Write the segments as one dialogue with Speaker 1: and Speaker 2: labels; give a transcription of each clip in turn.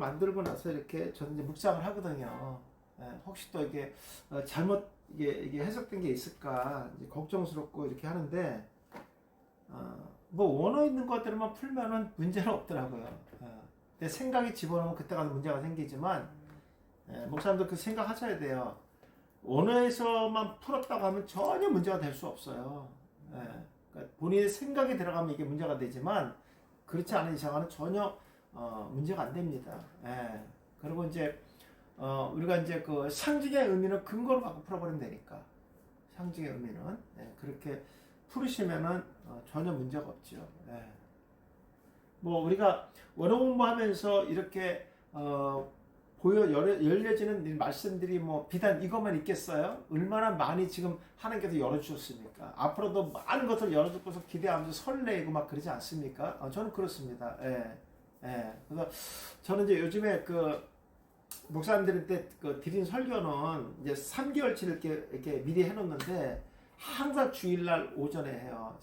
Speaker 1: 만들고 나서 이렇게 저는 이제 묵상을 하거든요. 혹시 또 이게 잘못 이게 해석된 게 있을까 이제 걱정스럽고 이렇게 하는데 뭐 원어 있는 것들만 풀면은 문제는 없더라고요. 내 생각이 집어넣으면 그때 가서 문제가 생기지만 목사님도 그 생각하셔야 돼요. 원어에서만 풀었다고 하면 전혀 문제가 될 수 없어요. 그러니까 본인의 생각이 들어가면 이게 문제가 되지만 그렇지 않은 이상은 전혀 문제가 안 됩니다. 그리고 이제 우리가 이제 그 상징의 의미는 근거를 갖고 풀어버리면 되니까 상징의 의미는 그렇게 풀으시면은 전혀 문제가 없죠. 뭐 우리가 원어 공부하면서 이렇게 열려지는 말씀들이 뭐 비단 이것만 있겠어요? 얼마나 많이 지금 하나님께서 열어주셨습니까? 앞으로도 많은 것을 열어주고서 기대하면서 설레고 막 그러지 않습니까? 저는 그렇습니다. 그래서 저는 이제 요즘에 그 목사님들한테 그 드린 설교는 이제 3개월치 이렇게 미리 해놓는데 항상 주일날 오전에 해요.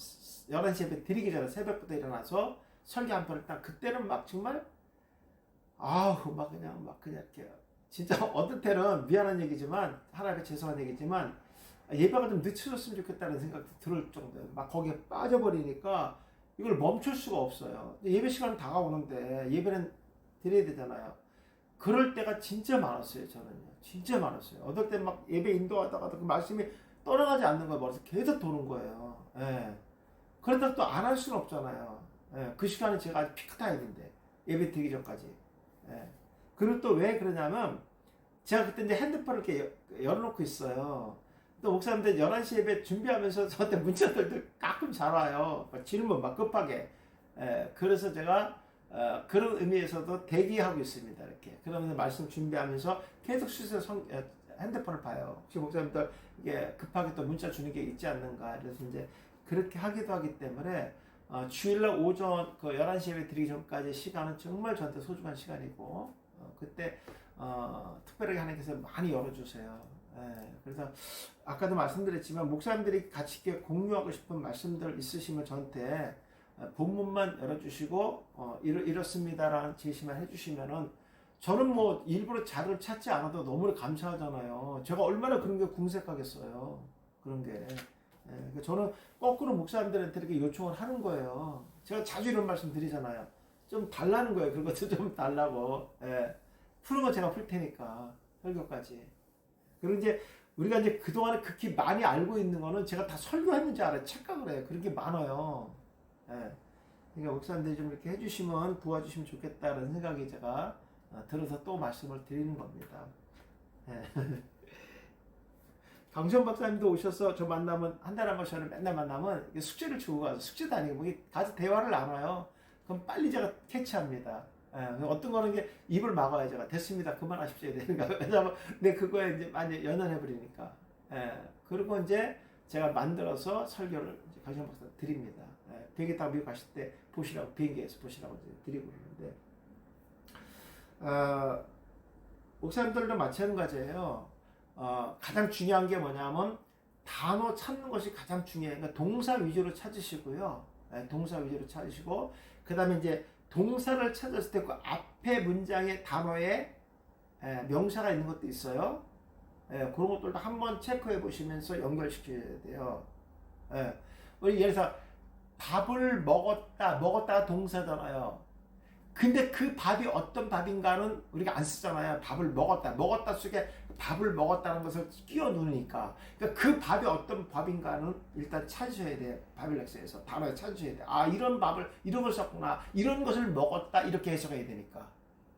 Speaker 1: 11시 예배 드리기 전에 새벽부터 일어나서 설교 한 편을 딱 그때는 막 정말 아우 막 그냥 이렇게 진짜 어떤 때는 미안한 얘기지만 하나님께 죄송한 얘기지만 예배가 좀 늦춰졌으면 좋겠다는 생각도 들을 정도예요. 막 거기에 빠져버리니까 이걸 멈출 수가 없어요. 예배 시간은 다가오는데 예배는 드려야 되잖아요. 그럴 때가 진짜 많았어요. 저는요. 진짜 많았어요. 어떨 때 막 예배 인도하다가도 그 말씀이 떠나가지 않는 거예요. 머릿속에 계속 도는 거예요. 그렇다고 또 안 할 수는 없잖아요. 그 시간은 제가 아주 피크 타임인데 예배 드리기 전까지. 그리고 또 왜 그러냐면 제가 그때 이제 핸드폰을 이렇게 열어놓고 있어요. 또 목사님들 11시 예배 준비하면서 저한테 문자들도 가끔 잘 와요. 질문 막 급하게. 그래서 제가 그런 의미에서도 대기하고 있습니다. 이렇게. 그러면서 말씀 준비하면서 계속 핸드폰을 봐요. 혹시 목사님들 이게 급하게 또 문자 주는 게 있지 않는가. 그래서 이제 그렇게 하기도 하기 때문에 주일날 오전 그 11시 예배 드리기 전까지 시간은 정말 저한테 소중한 시간이고 그때 특별하게 하나님께서 많이 열어주세요. 그래서 아까도 말씀드렸지만 목사님들이 같이 이렇게 공유하고 싶은 말씀들 있으시면 저한테 본문만 열어주시고 이렇습니다라는 제시만 해주시면은 저는 뭐 일부러 자료를 찾지 않아도 너무 감사하잖아요. 제가 얼마나 그런 게 궁색하겠어요. 그런 게. 저는 거꾸로 목사님들한테 이렇게 요청을 하는 거예요. 제가 자주 이런 말씀 드리잖아요. 좀 달라는 거예요. 그런 것도 좀 달라고. 푸는 거 제가 풀 테니까. 설교까지. 그리고 이제 우리가 이제 그동안에 극히 많이 알고 있는 거는 제가 다 설교했는지 알아요. 착각을 해요. 그런 게 많아요. 그러니까 목사님들이 좀 이렇게 해주시면 도와주시면 좋겠다는 생각이 제가 들어서 또 말씀을 드리는 겁니다. 강시원 박사님도 오셔서 저 만나면 한 달에 한 번씩 맨날 만나면 숙제를 주고 가서 숙제도 아니고 뭐 가서 대화를 나눠요. 그럼 빨리 제가 캐치합니다. 어떤 거는 이게 입을 막아요. 제가 됐습니다. 그만하십시오. 되는가. 왜냐면 내 그거에 이제 많이 연연해 버리니까. 그리고 이제 제가 만들어서 설교를 이제 강시원 박사 드립니다. 비행기 타고 미국 가실 때 보시라고 비행기에서 보시라고 이제 드리고 있는데 목사님들도 마찬가지예요. 가장 중요한 게 뭐냐면 단어 찾는 것이 가장 중요해요. 그러니까 동사 위주로 찾으시고요. 동사 위주로 찾으시고 그 다음에 이제 동사를 찾았을 때 그 앞에 문장의 단어에 명사가 있는 것도 있어요. 그런 것들도 한번 체크해 보시면서 연결시켜야 돼요. 우리 예를 들어서 밥을 먹었다가 동사잖아요. 근데 그 밥이 어떤 밥인가는 우리가 안 쓰잖아요. 밥을 먹었다 속에 밥을 먹었다는 것을 끼워 넣으니까. 그러니까 그 밥이 어떤 밥인가는 일단 찾으셔야 돼요. 바빌렉스에서 단어에 찾으셔야 돼요. 아, 이런 밥을, 이런 걸 썼구나. 이런 것을 먹었다. 이렇게 해석해야 되니까.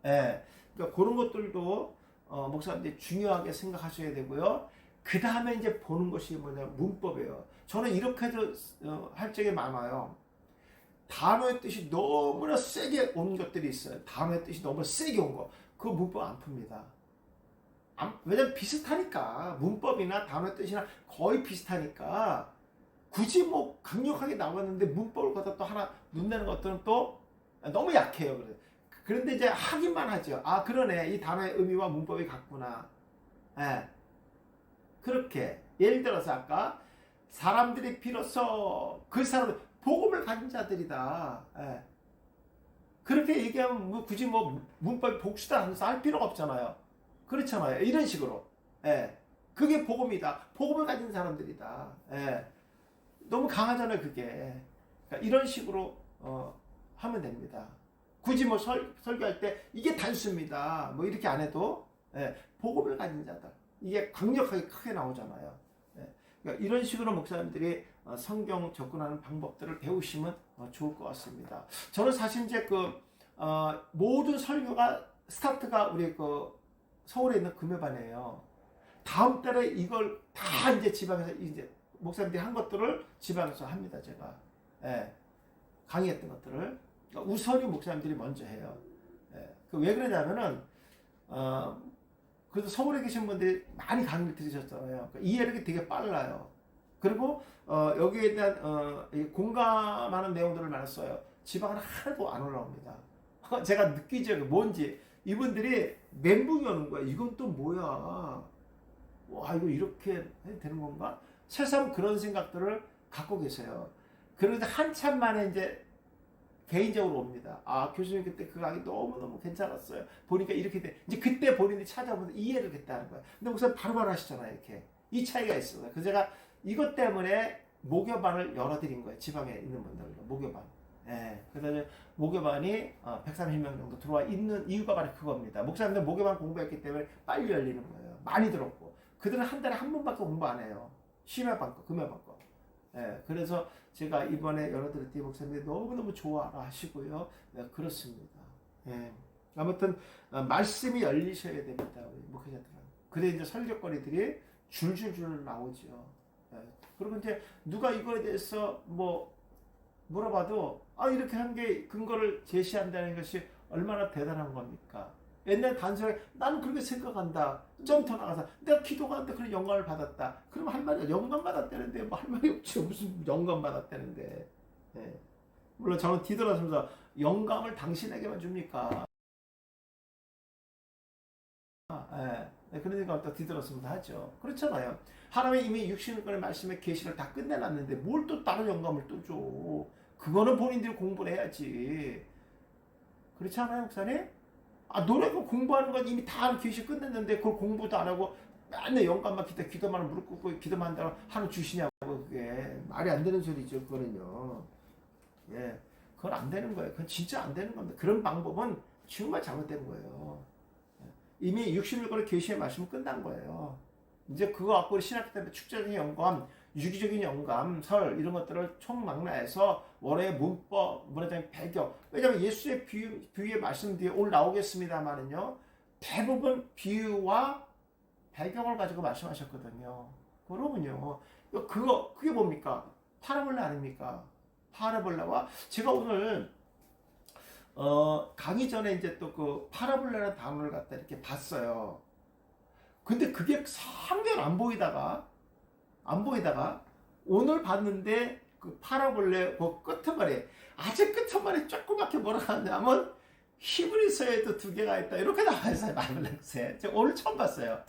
Speaker 1: 그러니까 그런 것들도, 목사님들이 중요하게 생각하셔야 되고요. 그 다음에 이제 보는 것이 뭐냐, 문법이에요. 저는 이렇게도 할 적이 많아요. 단어의 뜻이 너무나 세게 온 것들이 있어요. 단어의 뜻이 너무 세게 온 거. 그거 문법 안 풉니다. 왜냐면 비슷하니까. 문법이나 단어의 뜻이나 거의 비슷하니까. 굳이 뭐 강력하게 나왔는데 문법을 갖다 또 하나 눈내는 것들은 또 너무 약해요. 그런데 이제 하기만 하죠. 아, 그러네. 이 단어의 의미와 문법이 같구나. 그렇게. 예를 들어서 아까 사람들이 비로소 그 사람들 복음을 가진 자들이다. 그렇게 얘기하면 뭐 굳이 뭐 문법 복수다 하면서 할 필요가 없잖아요. 그렇잖아요. 이런 식으로. 예. 그게 복음이다. 복음을 가진 사람들이다. 예. 너무 강하잖아요, 그게. 그러니까 이런 식으로 하면 됩니다. 굳이 뭐 설교할 때 이게 단수입니다. 뭐 이렇게 안 해도 예. 복음을 가진 자들. 이게 강력하게 크게 나오잖아요. 예. 그러니까 이런 식으로 목사님들이 성경 접근하는 방법들을 배우시면 좋을 것 같습니다. 저는 사실 이제 모든 설교가 스타트가 우리 서울에 있는 금요반이에요. 다음 달에 이걸 다 이제 지방에서 이제 목사님들이 한 것들을 지방에서 합니다. 제가 강의했던 것들을 그러니까 우선이 목사님들이 먼저 해요. 왜 그러냐면은 그래도 서울에 계신 분들이 많이 강의를 들으셨잖아요. 그러니까 이해력이 되게 빨라요. 그리고 여기에 대한 공감하는 내용들을 많이 써요. 지방은 하나도 안 올라옵니다. 제가 느끼죠. 뭔지. 이분들이 멘붕이 오는 거야. 이건 또 뭐야. 와, 이거 이렇게 해도 되는 건가? 새삼 그런 생각들을 갖고 계세요. 그런데 한참 만에 이제 개인적으로 옵니다. 아, 교수님 그때 그 강의 너무너무 괜찮았어요. 보니까 이렇게 돼. 이제 그때 본인이 찾아보면서 이해를 했다는 거예요. 근데 목사님 바로바로 하시잖아요. 이렇게. 이 차이가 있어요. 그래서 제가 이것 때문에 모교반을 열어드린 거예요. 지방에 있는 분들로. 모교반. 예. 그래서 모교반이 130명 정도 들어와 있는 이유가 바로 그겁니다. 목사님들 모교반 공부했기 때문에 빨리 열리는 거예요. 많이 들었고. 그들은 한 달에 한 번밖에 공부 안 해요. 심야반 거, 금요반 거. 예. 그래서 제가 이번에 열어드렸더니 목사님들이 너무너무 좋아라 하시고요. 네, 그렇습니다. 예. 아무튼 말씀이 열리셔야 됩니다. 우리 목회자들은. 그래 이제 설교거리들이 줄줄줄 나오죠. 예. 그리고 이제 누가 이거에 대해서 뭐 물어봐도 이렇게 한 게 근거를 제시한다는 것이 얼마나 대단한 겁니까? 옛날 단순하게 나는 그렇게 생각한다. 좀 더 나가서 내가 기도하는데 그런 영감을 받았다. 그럼 할 말이 영감 받았다는데 뭐 할 말이 없지. 무슨 영감 받았다는데. 예. 물론 저는 뒤돌아서면서 영감을 당신에게만 줍니까? 예. 그러니까 또 뒤돌아서면서 하죠. 그렇잖아요. 하나님이 이미 육신의 말씀의 계시를 다 끝내놨는데 뭘 또 다른 영감을 또 줘. 그거는 본인들이 공부를 해야지. 그렇지 않아요, 목사님? 노래가 공부하는 건 이미 다 계시 끝냈는데 그걸 공부도 안 하고 맨날 영감만 기도만 무릎 꿇고 기도만 한다고 하루 주시냐고. 그게 말이 안 되는 소리죠. 그거는요. 예, 그건 안 되는 거예요. 그건 진짜 안 되는 겁니다. 그런 방법은 정말 잘못된 거예요. 이미 66권의 계시의 말씀은 끝난 거예요. 이제 그거 갖고 신학기 때문에 축제적인 영감, 유기적인 영감, 설 이런 것들을 총망라해서 원어의 문법, 문화적인 배경. 왜냐하면 예수의 비유의 말씀 뒤에 오늘 나오겠습니다만은요. 대부분 비유와 배경을 가지고 말씀하셨거든요. 그러면요. 그게 뭡니까? 파라볼라 아닙니까? 파라볼라와 제가 오늘 강의 전에 이제 또 그 파라볼라라는 단어를 갖다 이렇게 봤어요. 근데 그게 상당히 안 보이다가 오늘 봤는데 그 파라볼레 그 끝머리 아주 끝머리 조그맣게 뭐라고 하냐면 히브리서에도 두 개가 있다 이렇게 나와 있어요. 말글렉스에 제가 오늘 처음 봤어요.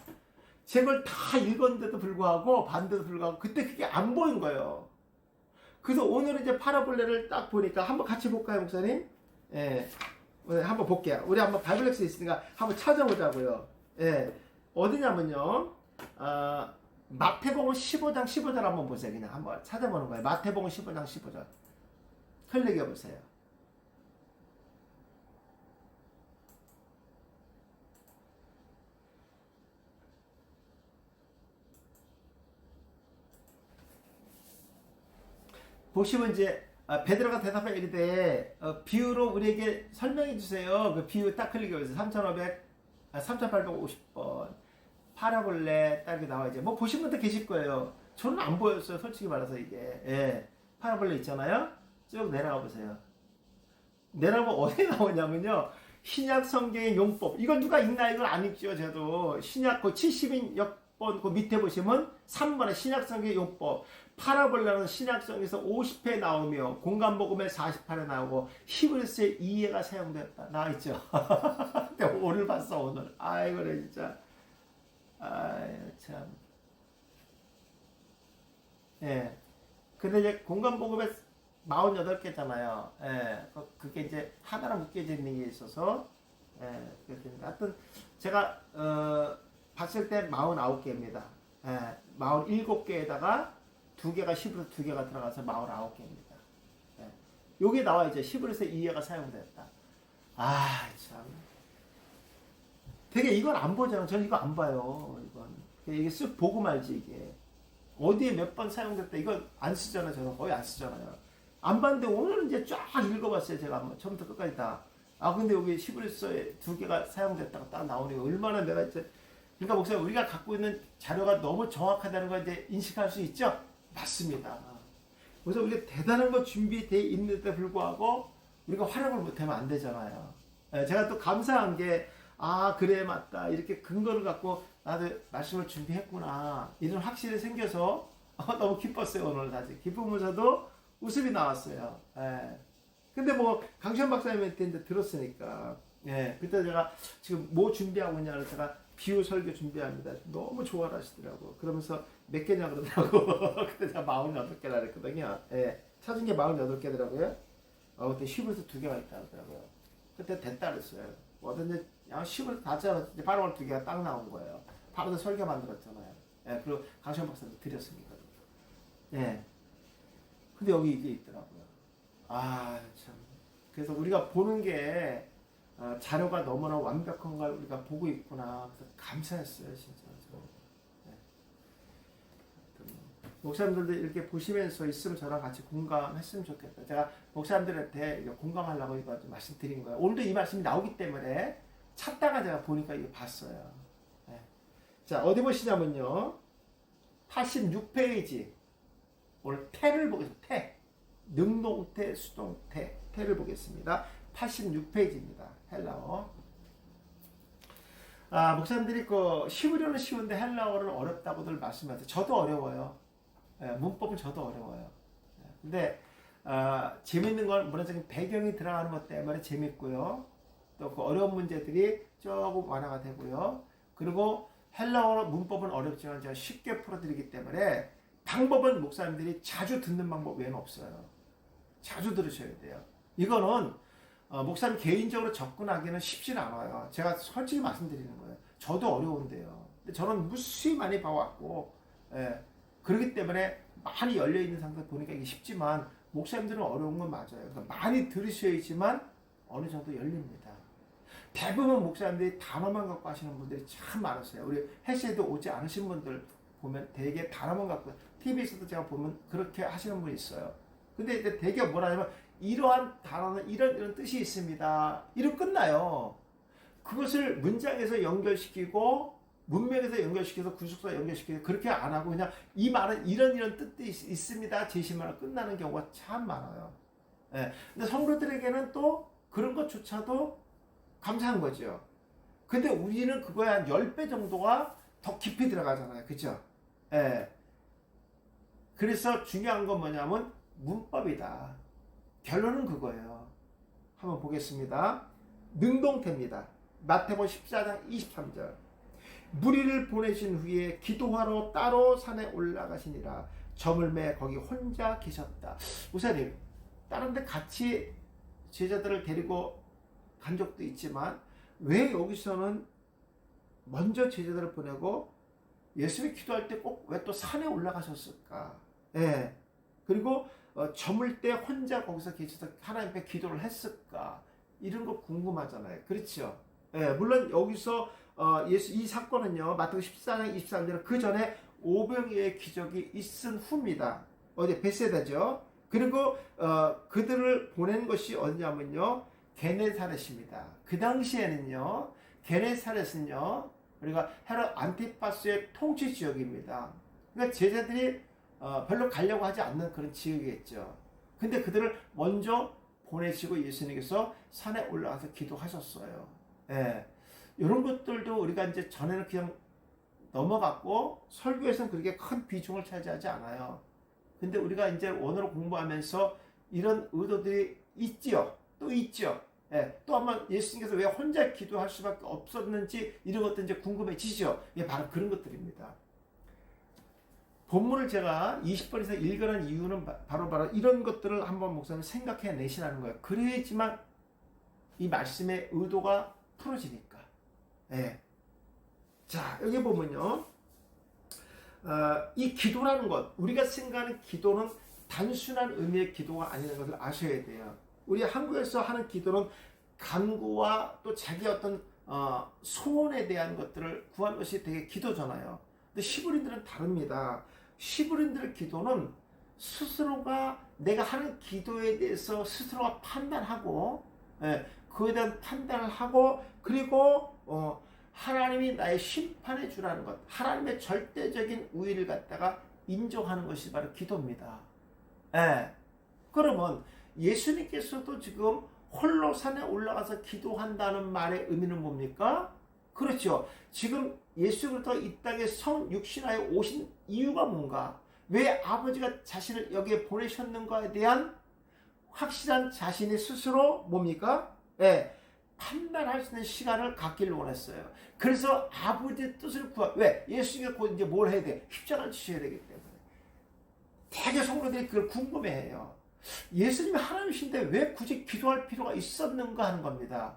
Speaker 1: 제가 다 읽었는데도 불구하고 봤는데도 불구하고 그때 그게 안 보인 거예요. 그래서 오늘 이제 파라볼레를 딱 보니까 한번 같이 볼까요, 목사님? 예, 한번 볼게요. 우리 한번 바이블렉스에 있으니까 한번 찾아보자고요. 예, 어디냐면요. 마태복음 15장 15절 한번 보세요. 그냥 한번 찾아보는 거예요. 마태복음 15장 15절. 흘리게 보세요. 보시면 이제 베드로가 대답해 이르되 비유로 우리에게 설명해 주세요. 그 비유 딱 흘리게 보세요. 3850번. 파라볼레 딱 나와 이제 뭐 보신 분들 계실 거예요. 저는 안 보였어요. 솔직히 말해서 이게. 예. 파라볼레 있잖아요. 쭉 내려가 보세요. 내려가면 어디 나오냐면요. 신약 성경의 용법. 이건 누가 읽나 이걸 안 읽죠. 저도 신약 그 70인 역번 그 밑에 보시면 3번에 신약 성경의 용법. 파라볼라는 신약성에서 50회 나오며 공간복음에 48회 나오고 히브리서에 2회가 사용되었다. 나와있죠. 내가 오늘 봤어 오늘. 아이고 진짜. 아유 참. 예. 근데 이제 공간복음에 48개잖아요. 예, 그게 이제 하나로 묶여져 있는 게 있어서, 예, 하여튼, 제가, 봤을 때 49개입니다. 예, 47개에다가 2개가 10으로 2개가 들어가서 49개입니다. 예, 요게 나와 이제 10으로서 2개가 사용됐다. 아, 참. 되게 이건 안 보잖아. 저는 이거 안 봐요. 이건. 이게 쓱 보고 말지, 이게. 어디에 몇 번 사용됐다. 이거 안 쓰잖아요. 저는 거의 안 쓰잖아요. 안 봤는데 오늘 이제 쫙 읽어봤어요. 제가 한번 처음부터 끝까지 다. 아, 근데 여기 시브리서에 2개가 사용됐다가 딱 나오네요. 얼마나 내가 이제. 그러니까 목사님, 우리가 갖고 있는 자료가 너무 정확하다는 걸 이제 인식할 수 있죠? 맞습니다. 그래서 우리가 대단한 거 준비되어 있는데 불구하고 우리가 활용을 못하면 안 되잖아요. 제가 또 감사한 게, 아, 그래, 맞다. 이렇게 근거를 갖고 나도 말씀을 준비했구나. 이런 확신이 생겨서 너무 기뻤어요, 오늘 사실. 기쁘면서도 웃음이 나왔어요. 예. 근데 뭐, 강시현 박사님한테 이제 들었으니까, 예. 그때 제가 지금 뭐 준비하고 있냐고 제가 비유 설교 준비합니다. 너무 좋아라 하시더라고. 그러면서 몇 개냐 그러더라고. 그때 제가 48개라 그랬거든요. 예. 찾은 게 48개더라고요. 그때 10에서 2개가 있다 그러더라고요. 그때 됐다 그랬어요. 어떤지 양 10을 다 짜서 바로 2개가 딱 나온 거예요. 바로 설교 만들었잖아요. 예, 그리고 강시현 박사도 드렸으니까. 예. 근데 여기 이게 있더라고요. 아, 참. 그래서 우리가 보는 게 자료가 너무나 완벽한 걸 우리가 보고 있구나. 그래서 감사했어요, 진짜. 예. 목사님들도 이렇게 보시면서 있으면 저랑 같이 공감했으면 좋겠다. 제가 목사님들한테 공감하려고 이거 좀 말씀드린 거예요. 오늘도 이 말씀이 나오기 때문에 찾다가 제가 보니까 이거 봤어요. 네. 자, 어디 보시냐면요. 86페이지. 오늘 태를 보겠습니다. 태. 능동태, 수동태. 태를 보겠습니다. 86페이지입니다. 헬라어. 아, 목사님들이 히브리어는 쉬운데 헬라어는 어렵다고들 말씀하세요. 저도 어려워요. 예, 문법은 저도 어려워요. 예, 근데 재밌는 건 문화적인 배경이 들어가는 것 때문에 재밌고요. 또 그 어려운 문제들이 조금 완화가 되고요. 그리고 헬라어 문법은 어렵지만 제가 쉽게 풀어드리기 때문에 방법은 목사님들이 자주 듣는 방법 외에는 없어요. 자주 들으셔야 돼요. 이거는 목사님 개인적으로 접근하기는 쉽지 않아요. 제가 솔직히 말씀드리는 거예요. 저도 어려운데요. 근데 저는 무수히 많이 봐왔고, 예, 그렇기 때문에 많이 열려있는 상태 보니까 이게 쉽지만 목사님들은 어려운 건 맞아요. 그러니까 많이 들으셔야지만 어느 정도 열립니다. 대부분 목사님들이 단어만 갖고 하시는 분들이 참 많으세요. 우리 헬스에도 오지 않으신 분들 보면 되게 단어만 갖고, TV에서도 제가 보면 그렇게 하시는 분이 있어요. 근데 이제 되게 뭐라 하냐면, 이러한 단어는 이런 뜻이 있습니다. 이러고 끝나요. 그것을 문장에서 연결시키고, 문맥에서 연결시켜서 구속사 연결시키고, 그렇게 안 하고 그냥 이 말은 이런 뜻이 있습니다. 제시만 끝나는 경우가 참 많아요. 예. 근데 성도들에게는 또 그런 것조차도 감사한 거죠. 근데 우리는 그거에 한 10배 정도가 더 깊이 들어가잖아요. 그죠? 예. 그래서 중요한 건 뭐냐면 문법이다. 결론은 그거예요. 한번 보겠습니다. 능동태입니다. 마태복음 14장 23절. 무리를 보내신 후에 기도하러 따로 산에 올라가시니라. 점을 매 거기 혼자 계셨다. 목사님, 다른 데 같이 제자들을 데리고 간 적도 있지만 왜 여기서는 먼저 제자들을 보내고 예수님이 기도할 때 꼭 왜 또 산에 올라가셨을까? 예. 그리고 저물 때 혼자 거기서 계셔서 하나님 앞에 기도를 했을까? 이런 거 궁금하잖아요. 그렇죠? 예. 물론 여기서 이 사건은요, 마태복음 14장 23절은 그 전에 오병이어의 기적이 있은 후입니다. 어디 베세다죠. 그리고 그들을 보낸 것이 어디냐면요, 게네사렛입니다. 그 당시에는요, 게네사렛은요, 우리가 헤롯 안티파스의 통치 지역입니다. 그러니까 제자들이 별로 가려고 하지 않는 그런 지역이겠죠. 근데 그들을 먼저 보내시고 예수님께서 산에 올라가서 기도하셨어요. 예. 이런 것들도 우리가 이제 전에는 그냥 넘어갔고 설교에서는 그렇게 큰 비중을 차지하지 않아요. 근데 우리가 이제 원어로 공부하면서 이런 의도들이 있지요. 또 있죠. 예, 또 한번 예수님께서 왜 혼자 기도할 수밖에 없었는지 이런 것들 이제 궁금해지죠. 예, 바로 그런 것들입니다. 본문을 제가 20번 이상 읽으라는 이유는 바로 이런 것들을 한번 목사님 생각해 내시라는 거예요. 그래야지만 이 말씀의 의도가 풀어지니까. 예. 자, 여기 보면요. 이 기도라는 것, 우리가 생각하는 기도는 단순한 의미의 기도가 아니라는 것을 아셔야 돼요. 우리 한국에서 하는 기도는 간구와 또 자기 어떤 소원에 대한 것들을 구한 것이 되게 기도잖아요. 근데 히브리인들은 다릅니다. 히브리인들의 기도는 스스로가 내가 하는 기도에 대해서 스스로가 판단하고, 그에 대한 판단을 하고, 그리고 하나님이 나의 심판해 주라는 것, 하나님의 절대적인 우위를 갖다가 인정하는 것이 바로 기도입니다. 그러면 예수님께서도 지금 홀로 산에 올라가서 기도한다는 말의 의미는 뭡니까? 그렇죠. 지금 예수 그리스도가 이 땅에 성육신하여 오신 이유가 뭔가? 왜 아버지가 자신을 여기에 보내셨는가에 대한 확실한 자신이 스스로 뭡니까? 판단할 수 있는 시간을 갖기를 원했어요. 그래서 아버지의 뜻을 왜? 예수님이 곧 이제 뭘 해야 돼? 십자가를 지셔야 되기 때문에. 대개 성도들이 그걸 궁금해해요. 예수님이 하나님이신데 왜 굳이 기도할 필요가 있었는가 하는 겁니다.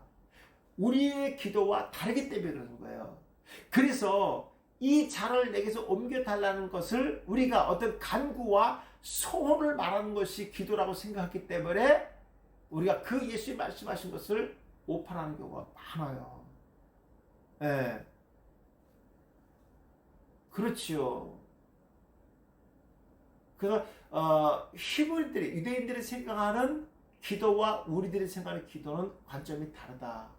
Speaker 1: 우리의 기도와 다르기 때문에 그러는 거예요. 그래서 이 잔을 내게서 옮겨달라는 것을 우리가 어떤 간구와 소원을 말하는 것이 기도라고 생각했기 때문에 우리가 그 예수님이 말씀하신 것을 오판하는 경우가 많아요. 그렇지요. 그래서 히브리들이, 유대인들이 생각하는 기도와 우리들이 생각하는 기도는 관점이 다르다.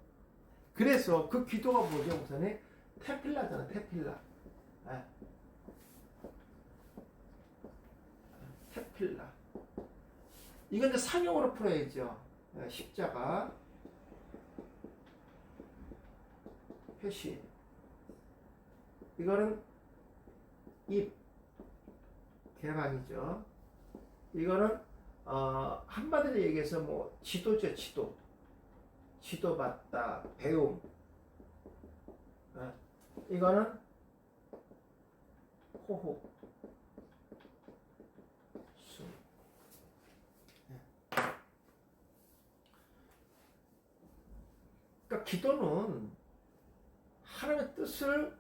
Speaker 1: 그래서 그 기도가 뭐죠? 우선에 테필라잖아. 테필라. 테필라. 이건 이제 상용으로 풀어야죠. 십자가, 표시. 이거는 입, 개방이죠. 이거는 한마디로 얘기해서 뭐 지도죠. 지도받다, 배움. 이거는 호흡, 숨. 그러니까 기도는 하나님의 뜻을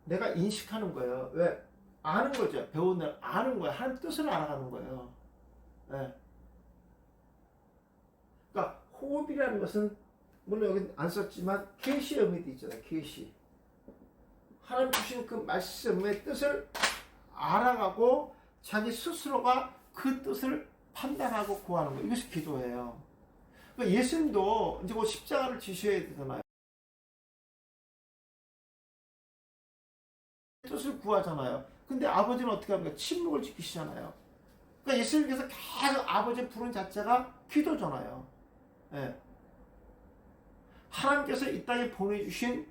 Speaker 1: 내가 인식하는 거예요. 왜? 아는 거죠. 배우는 아는 거예요. 하나님 뜻을 알아가는 거예요. 그러니까 호흡이라는 것은 물론 여기 안 썼지만 계시의 의미도 있잖아요. 계시. 하나님 주신 그 말씀의 뜻을 알아가고 자기 스스로가 그 뜻을 판단하고 구하는 거. 이것이 기도예요. 그러니까 예수님도 이제 곧 십자가를 지셔야 되잖아요. 뜻을 구하잖아요. 근데 아버지는 어떻게 합니까? 침묵을 지키시잖아요. 그러니까 예수님께서 계속 아버지 부른 자체가 기도잖아요. 하나님께서 이 땅에 보내주신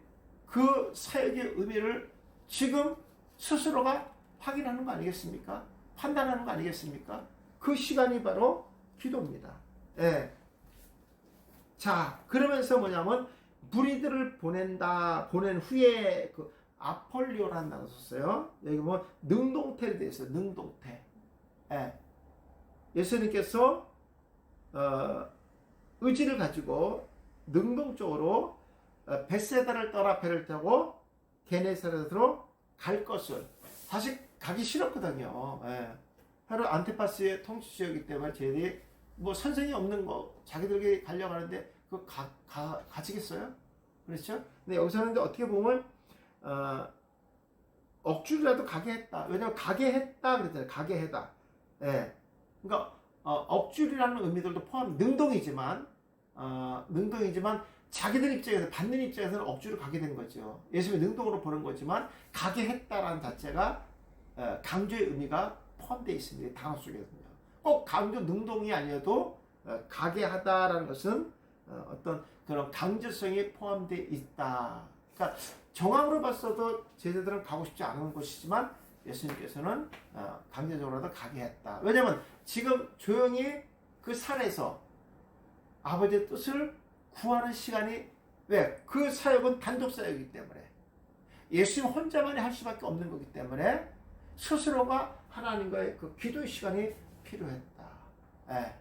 Speaker 1: 그 사역의 의미를 지금 스스로가 확인하는 거 아니겠습니까? 판단하는 거 아니겠습니까? 그 시간이 바로 기도입니다. 자, 그러면서 뭐냐면 무리들을 보낸 후에 그 아폴리오라는 단어 썼어요. 여기 뭐 능동태를 되어 있어요. 능동태. 예수님께서 의지를 가지고 능동적으로 벳세다를 떠나 배를 타고 게네사렛으로 갈 것을 사실 가기 싫었거든요. 헤롯 안티파스의 통치 지역이기 때문에 쟤들이 뭐 선생이 없는 거 자기들에게 가려고 하는데 그거 가지겠어요? 그렇죠? 근데 여기서는 이제 어떻게 보면 억지로라도 가게 했다. 왜냐면 가게 했다 그랬잖아요. 가게 해다. 그러니까 억지로라는 의미들도 포함. 능동이지만 자기들 입장에서 받는 입장에서는 억지로 가게 된 거죠. 예수님이 능동으로 보는 거지만 가게 했다라는 자체가 강조의 의미가 포함되어 있습니다. 단어 속에서는요. 꼭 강조 능동이 아니어도 가게 하다라는 것은 어떤 그런 강제성이 포함되어 있다. 그러니까 정황으로 봤어도 제자들은 가고 싶지 않은 곳이지만 예수님께서는 강제적으로라도 가게 했다. 왜냐하면 지금 조용히 그 산에서 아버지의 뜻을 구하는 시간이 왜? 그 사역은 단독 사역이기 때문에 예수님 혼자만이 할 수밖에 없는 거기 때문에 스스로가 하나님과의 그 기도 시간이 필요했다. 예.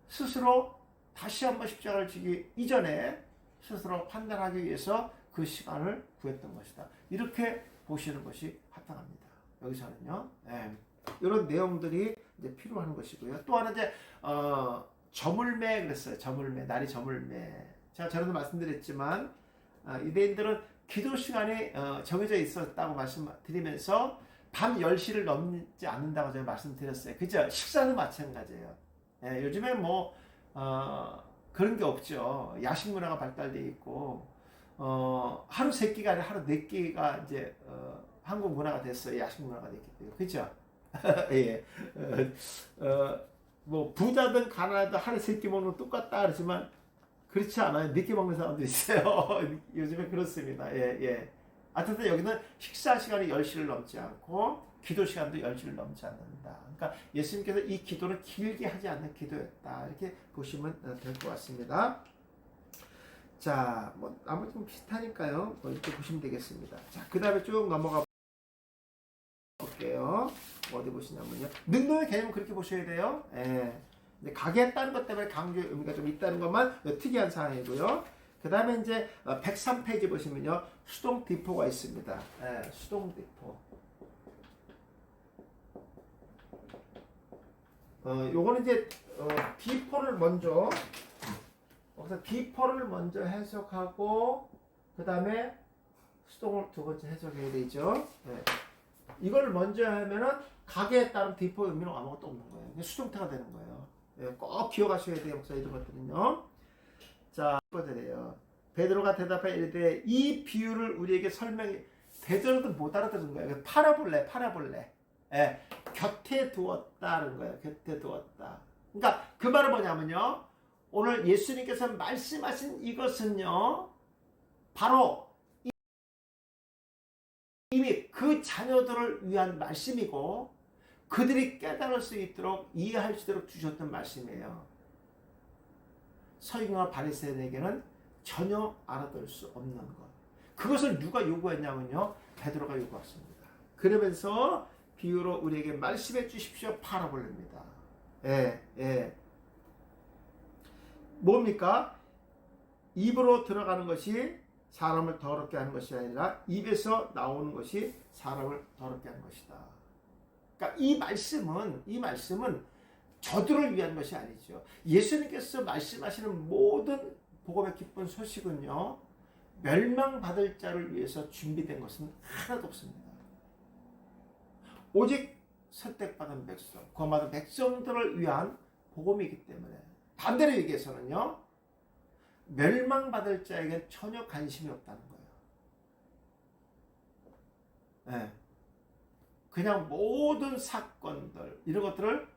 Speaker 1: 스스로 다시 한번 십자가를 지기 이전에 스스로 판단하기 위해서 그 시간을 구했던 것이다. 이렇게 보시는 것이 합당합니다. 여기서는요. 예. 이런 내용들이 이제 필요한 것이고요. 또 하나 이제 저물매 그랬어요. 저물매, 날이 저물매. 제가 전에도 말씀드렸지만 유대인들은 기도 시간이 정해져 있었다고 말씀드리면서 밤 10시를 넘지 않는다고 제가 말씀드렸어요. 그죠? 식사도 마찬가지예요. 예, 요즘에 뭐 그런 게 없죠. 야식 문화가 발달돼 있고 하루 3끼가 아니라 하루 4끼가 이제 한국 문화가 됐어요. 야식 문화가 됐기 때문에. 그죠? 예. 뭐 부자든 가난하든 하루 3끼 먹는 건 똑같다 그러지만 그렇지 않아요. 4끼 먹는 사람도 있어요. 요즘에 그렇습니다. 예, 예. 어쨌든 여기는 식사 시간이 10시를 넘지 않고 기도 시간도 10시를 넘지 않는다. 그러니까 예수님께서 이 기도를 길게 하지 않는 기도였다. 이렇게 보시면 될 것 같습니다. 자, 뭐 아무튼 좀 비슷하니까요. 뭐 이렇게 보시면 되겠습니다. 자, 그 다음에 쭉 넘어가 볼게요. 어디 보시냐면요. 능동의 개념은 그렇게 보셔야 돼요. 예. 가게했다는 것 때문에 강조의 의미가 좀 있다는 것만 특이한 사항이고요. 그 다음에 이제 103페이지 보시면요. 수동 디포가 있습니다. 예, 수동 디포. 요거는 이제 디포를 먼저 여기서 디포를 먼저 해석하고 그 다음에 수동을 두 번째 해석해야 되죠. 예. 이걸 먼저 하면은 가게에 따른 디포 의미는 아무것도 없는 거예요. 수동태가 되는 거예요. 예, 꼭 기억하셔야 돼요, 목사 이런 것들은요. 자, 이거들이에요. 베드로가 대답하여 이르되 이 비유를 우리에게 설명해. 베드로도 못 알아들은 거예요. 파라볼레. 예, 곁에 두었다는 거예요. 곁에 두었다. 그러니까 그 말은 뭐냐면요. 오늘 예수님께서 말씀하신 이것은요. 바로 이미 그 자녀들을 위한 말씀이고 그들이 깨달을 수 있도록 이해할 수 있도록 주셨던 말씀이에요. 서기관과 바리새인에게는 전혀 알아들 수 없는 것. 그것을 누가 요구했냐면요. 베드로가 요구했습니다. 그러면서 비유로 우리에게 말씀해 주십시오. 파라볼레입니다. 예. 뭡니까? 입으로 들어가는 것이 사람을 더럽게 하는 것이 아니라 입에서 나오는 것이 사람을 더럽게 하는 것이다. 그러니까 이 말씀은 저들을 위한 것이 아니죠. 예수님께서 말씀하시는 모든 복음의 기쁜 소식은요. 멸망받을 자를 위해서 준비된 것은 하나도 없습니다. 오직 선택받은 백성, 구원받은 백성들을 위한 복음이기 때문에 반대로 얘기해서는요. 멸망받을 자에게 전혀 관심이 없다는 거예요. 네. 그냥 모든 사건들 이런 것들을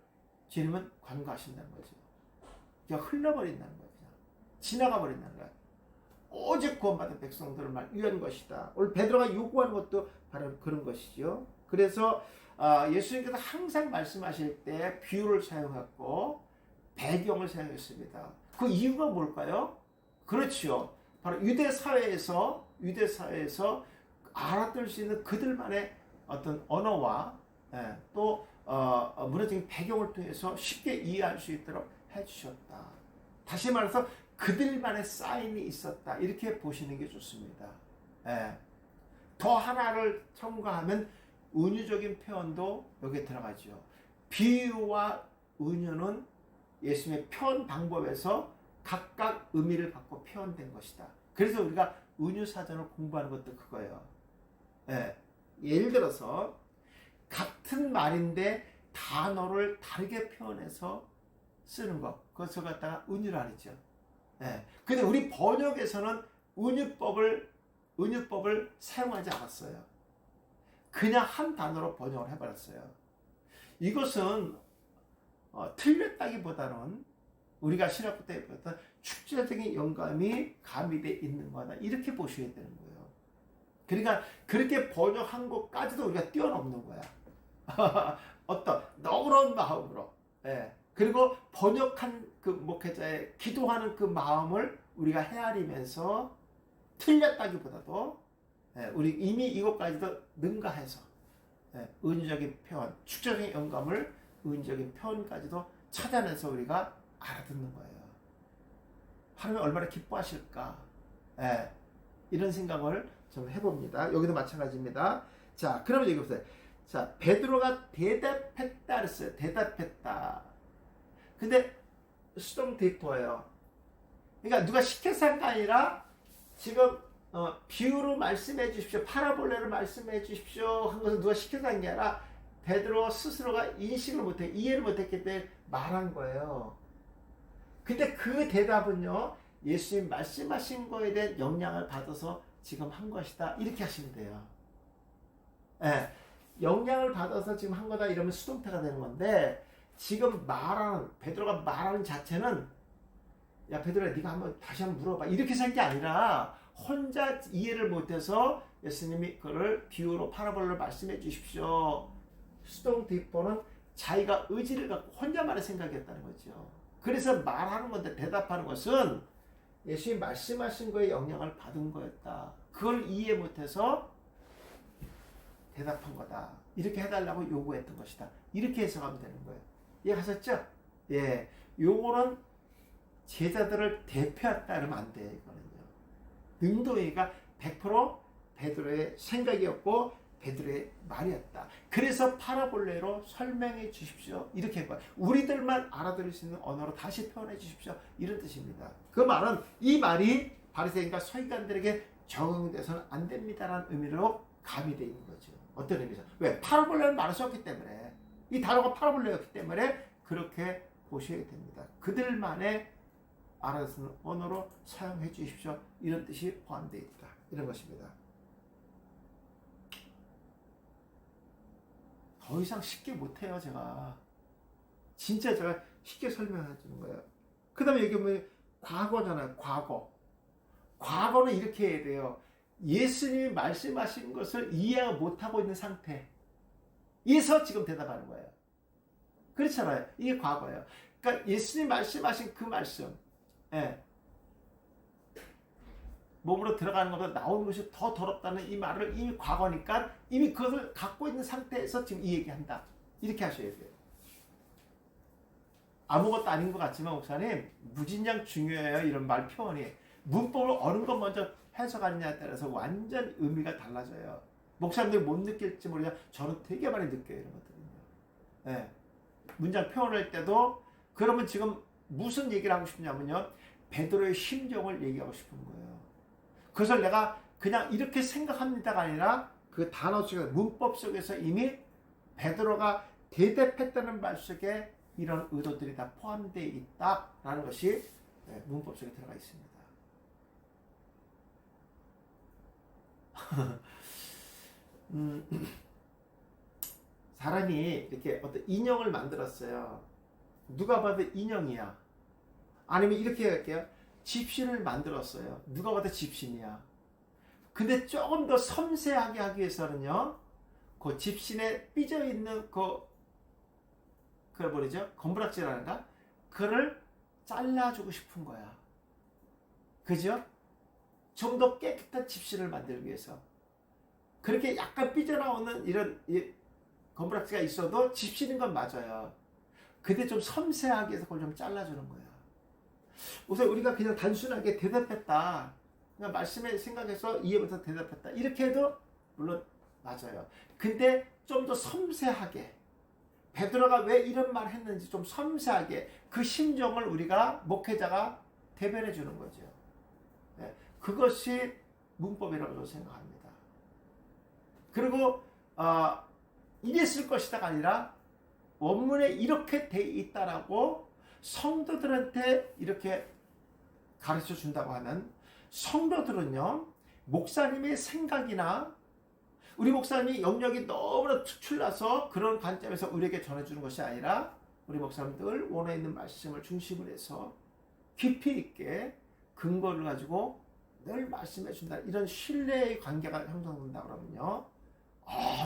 Speaker 1: 주님은 관과하신다는 거죠. 그냥 흘러버린다는 거예요. 그냥 지나가 버린다는 거예요. 오직 구원받은 백성들을 위한 것이다. 오늘 베드로가 요구하는 것도 바로 그런 것이죠. 그래서 예수님께서 항상 말씀하실 때 비유를 사용했고 배경을 사용했습니다. 그 이유가 뭘까요? 그렇죠. 바로 유대 사회에서 알아들 수 있는 그들만의 어떤 언어와 또 문화적인 배경을 통해서 쉽게 이해할 수 있도록 해주셨다. 다시 말해서 그들만의 사인이 있었다. 이렇게 보시는 게 좋습니다. 더 하나를 첨가하면 은유적인 표현도 여기에 들어가죠. 비유와 은유는 예수님의 표현 방법에서 각각 의미를 갖고 표현된 것이다. 그래서 우리가 은유사전을 공부하는 것도 그거예요. 예를 들어서 같은 말인데 단어를 다르게 표현해서 쓰는 것. 그것을 갖다가 은유라 하죠. 근데 우리 번역에서는 은유법을 사용하지 않았어요. 그냥 한 단어로 번역을 해버렸어요. 이것은 틀렸다기보다는 우리가 신학부 때부터 축제적인 영감이 가미되어 있는 거다. 이렇게 보셔야 되는 거예요. 그러니까 그렇게 번역한 것까지도 우리가 뛰어넘는 거야. 어떤 너그러운 마음으로. 그리고 번역한 그 목회자의 기도하는 그 마음을 우리가 헤아리면서 틀렸다기보다도 우리 이미 이것까지도 능가해서 은유적인 표현, 축적인 영감을 은유적인 표현까지도 찾아내서 우리가 알아듣는 거예요. 하나님 얼마나 기뻐하실까? 이런 생각을 좀 해봅니다. 여기도 마찬가지입니다. 자, 그러면 여기 보세요. 자, 베드로가 대답했다 그랬어요. 대답했다. 근데 수동 대포예요. 그러니까 누가 시켜서 한 게 아니라 지금 비유로 말씀해 주십시오. 파라볼레로 말씀해 주십시오. 한 것은 누가 시켜서 한 게 아니라 베드로 스스로가 인식을 못해 이해를 못했기 때문에 말한 거예요. 근데 그 대답은요, 예수님 말씀하신 거에 대한 영향을 받아서 지금 한 것이다. 이렇게 하시면 돼요. 영향을 받아서 지금 한 거다 이러면 수동태가 되는 건데, 지금 말하는, 베드로가 말하는 자체는, 야 베드로야 네가 한번 다시 한번 물어봐 이렇게 산 게 아니라 혼자 이해를 못해서 예수님이 그를 비유로 파라볼로 말씀해 주십시오. 수동 뒷보는 자기가 의지를 갖고 혼자만의 생각이었다는 거죠. 그래서 말하는 건데 대답하는 것은 예수님이 말씀하신 거에 영향을 받은 거였다. 그걸 이해 못해서 대답한 거다. 이렇게 해달라고 요구했던 것이다. 이렇게 해석하면 되는 거예요. 이해하셨죠? 예, 요거는 제자들을 대표했다 그러면 안 돼요. 이거는요. 능동이가 100% 베드로의 생각이었고 베드로의 말이었다. 그래서 파라볼레로 설명해 주십시오. 이렇게 했고 우리들만 알아들을 수 있는 언어로 다시 표현해 주십시오. 이런 뜻입니다. 그 말은 이 말이 바리새인과 서기관들에게 적용돼서는 안 됩니다라는 의미로 가미되어 있는 거죠. 어떤 의미에서? 왜? 파라볼레를 말하셨기 때문에 이 단어가 파라볼레였기 때문에 그렇게 보셔야 됩니다. 그들만의 알아듣는 언어로 사용해 주십시오. 이런 뜻이 포함되어 있다. 이런 것입니다. 더 이상 쉽게 못해요. 제가 진짜 제가 쉽게 설명해 주는 거예요. 그 다음에 여기 보면 과거잖아요. 과거는 이렇게 해야 돼요. 예수님이 말씀하신 것을 이해 못하고 있는 상태에서 지금 대답하는 거예요. 그렇잖아요. 이게 과거예요. 그러니까 예수님이 말씀하신 그 말씀, 몸으로 들어가는 것보다 나오는 것이 더 더럽다는 이 말을 이미 과거니까 이미 그것을 갖고 있는 상태에서 지금 이 얘기한다. 이렇게 하셔야 돼요. 아무것도 아닌 것 같지만 목사님 무진장 중요해요. 이런 말 표현이. 문법을 어느 것 먼저 해석하느냐에 따라서 완전 의미가 달라져요. 목사님들 못 느낄지 모르지만 저는 되게 많이 느껴요. 이런 것들은요. 문장 표현할 때도 그러면 지금 무슨 얘기를 하고 싶냐면요. 베드로의 심정을 얘기하고 싶은 거예요. 그래서 내가 그냥 이렇게 생각합니다가 아니라 그 단어 속에서 문법 속에서 이미 베드로가 대답했다는 말 속에 이런 의도들이 다 포함되어 있다라는 것이 문법 속에 들어가 있습니다. 사람이 이렇게 어떤 인형을 만들었어요. 누가 봐도 인형이야. 아니면 이렇게 할게요. 집신을 만들었어요. 누가 봐도 집신이야. 근데 조금 더 섬세하게 하기 위해서는요, 그 집신에 삐져있는 그걸 뭐죠? 검부락지라는가? 그를 잘라주고 싶은 거야. 그죠? 좀 더 깨끗한 집신을 만들기 위해서. 그렇게 약간 삐져나오는 이런 검부락지가 있어도 집신인 건 맞아요. 근데 좀 섬세하게 해서 그걸 좀 잘라주는 거야. 우선 우리가 그냥 단순하게 대답했다. 그냥 말씀에 생각해서 이해부터 대답했다. 이렇게 해도 물론 맞아요. 근데 좀 더 섬세하게 베드로가 왜 이런 말 했는지 좀 섬세하게 그 심정을 우리가 목회자가 대변해 주는 거죠. 그것이 문법이라고 생각합니다. 그리고 이랬을 것이다가 아니라 원문에 이렇게 돼 있다라고 성도들한테 이렇게 가르쳐 준다고 하면 성도들은요, 목사님의 생각이나 우리 목사님이 영역이 너무나 특출나서 그런 관점에서 우리에게 전해주는 것이 아니라 우리 목사님들 원해 있는 말씀을 중심으로 해서 깊이 있게 근거를 가지고 늘 말씀해 준다. 이런 신뢰의 관계가 형성된다 그러면요,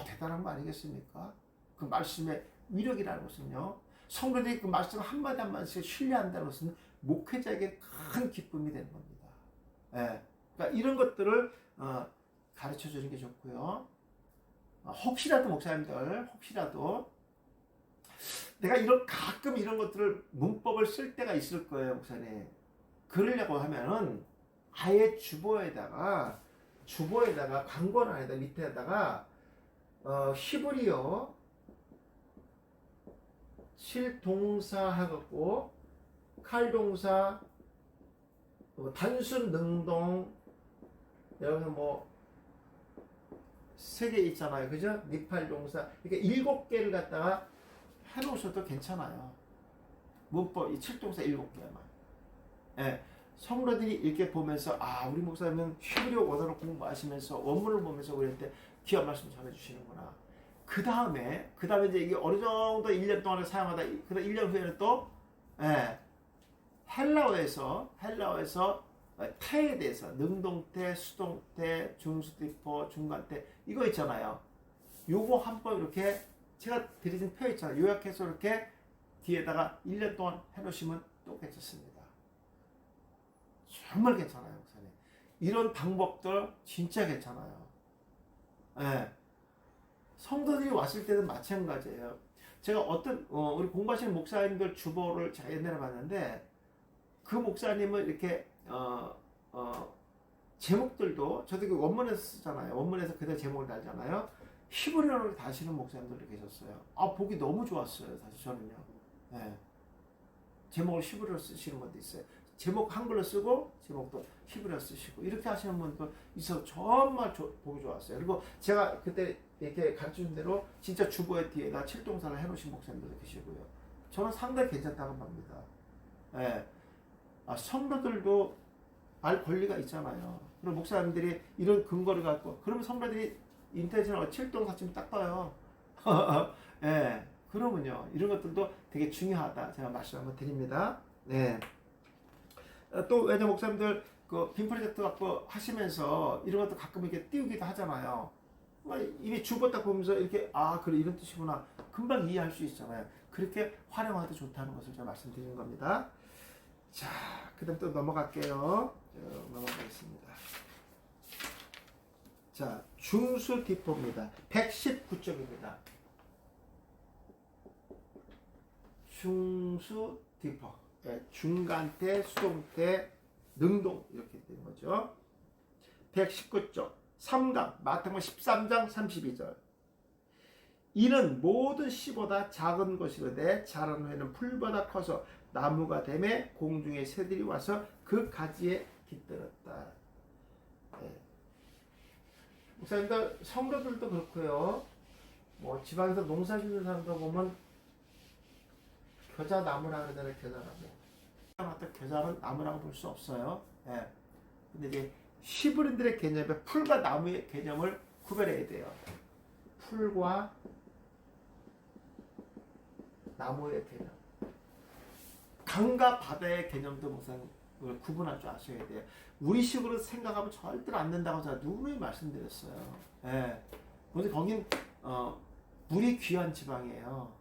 Speaker 1: 대단한 거 아니겠습니까? 그 말씀의 위력이라는 것은요, 성도들이 그 말씀 한마디 한마디씩 신뢰한다는 것은 목회자에게 큰 기쁨이 되는 겁니다. 그러니까 이런 것들을 가르쳐 주는 게 좋고요. 혹시라도 목사님들, 혹시라도 내가 이런 가끔 이런 것들을 문법을 쓸 때가 있을 거예요, 목사님. 그러려고 하면은 아예 주보에다가 광고는 아니다 밑에다가 히브리어 실동사 하고 칼동사 단순 능동 여기 뭐 세 개 있잖아요, 그죠? 니팔동사 이렇게 7개를 갖다가 해놓으셔도 괜찮아요. 문법 이 7동사 7개만. 예. 성도들이 이렇게 보면서 우리 목사님은 히브리어 원어를 공부하시면서 원문을 보면서 우리한테 귀한 말씀 전해주시는구나. 그 다음에 이제 이게 어느 정도 1년 동안을 사용하다 그 다음 1년 후에는 또 헬라어에서 태에 대해서 능동태, 수동태, 중수티포, 중간태 이거 있잖아요. 요거 한번 이렇게 제가 드리는 표 있잖아요. 요약해서 이렇게 뒤에다가 1년 동안 해놓으시면 또 괜찮습니다. 정말 괜찮아요, 목사님. 이런 방법들 진짜 괜찮아요. 예. 성도들이 왔을 때는 마찬가지예요. 제가 어떤 우리 공부하시는 목사님들 주보를 제가 옛날에 봤는데 그 목사님은 이렇게 제목들도 저도 그 원문에서 쓰잖아요. 원문에서 그대로 제목을 달잖아요. 히브리어를 다시는 목사님들이 계셨어요. 보기 너무 좋았어요, 사실 저는요. 예. 제목을 히브리어로 쓰시는 분도 있어요. 제목 한글로 쓰고 제목도 히브리어 쓰시고 이렇게 하시는 분도 있어서 정말 보기 좋았어요. 그리고 제가 그때 이렇게 가르쳐준 대로 진짜 주보의 뒤에다 7동사를 해놓으신 목사님들도 계시고요. 저는 상당히 괜찮다고 봅니다. 예. 성도들도 알 권리가 있잖아요. 그리고 목사님들이 이런 근거를 갖고 그러면 성도들이 인터넷에 7동사 좀 딱 떠요. 예. 그러면요 이런 것들도 되게 중요하다 제가 말씀 한번 드립니다. 네. 또 왜냐 목사님들 그 빔 프로젝트 갖고 하시면서 이런 것도 가끔 이렇게 띄우기도 하잖아요. 이미 주보 딱 보면서 이렇게 그래 이런 뜻이구나 금방 이해할 수 있잖아요. 그렇게 활용해도 좋다는 것을 제가 말씀드리는 겁니다. 자, 그다음 또 넘어갈게요. 넘어가겠습니다. 자, 중수 디포입니다. 119쪽입니다. 중수 디포. 중간태, 수동태, 능동 이렇게 되는 거죠. 119쪽 3강 마태복음 13장 32절 이는 모든 씨보다 작은 것이로되 자란 후에는 풀보다 커서 나무가 되매 공중의 새들이 와서 그 가지에 깃들었다. 목사님들 성도들도 그렇고요. 뭐 집안에서 농사 짓는 사람도 보면 겨자나무라 그러잖아요. 겨자나무. 겨자는 나무라고 볼 수 없어요. 근데 이제 히브리인들의 개념에 풀과 나무의 개념을 구별해야 돼요. 풀과 나무의 개념. 강과 바다의 개념도 목사님 구분할 줄 아셔야 돼요. 우리식으로 생각하면 절대로 안 된다고 제가 누누이 말씀드렸어요. 근데 거긴 물이 귀한 지방이에요.